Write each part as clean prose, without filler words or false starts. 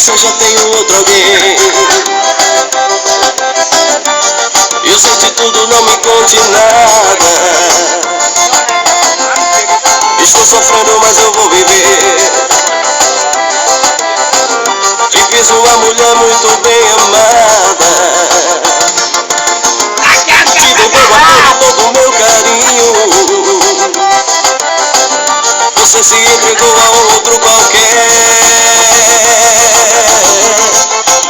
se eu já tenho outro alguém. Eu sei de tudo, não me conte nada. Estou sofrendo, mas eu vou viver. Te fiz uma mulher muito bem amada. Te dei meu amor, todo o meu carinho. Você se entregou a outro qualquer.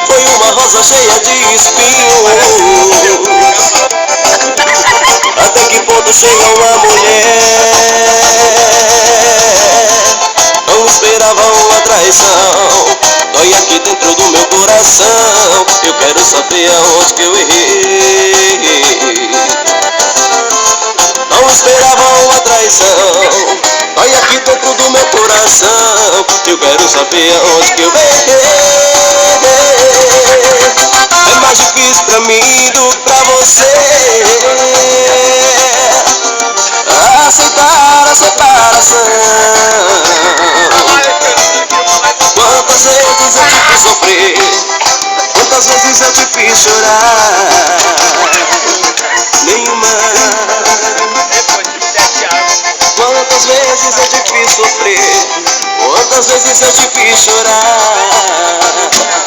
Foi uma rosa cheia de espinho. Até que ponto chega uma mulher? Não esperava uma traição. Dói aqui dentro do meu coração. Eu quero saber aonde que eu errei. Não esperava uma traição. Dói aqui dentro do meu coração. Eu quero saber aonde que eu errei. É mais difícil pra mim do que pra você aceitar a separação. Quantas vezes eu te fiz sofrer, quantas vezes eu te fiz chorar. Nenhuma. Quantas vezes eu te fiz sofrer, quantas vezes eu te fiz chorar.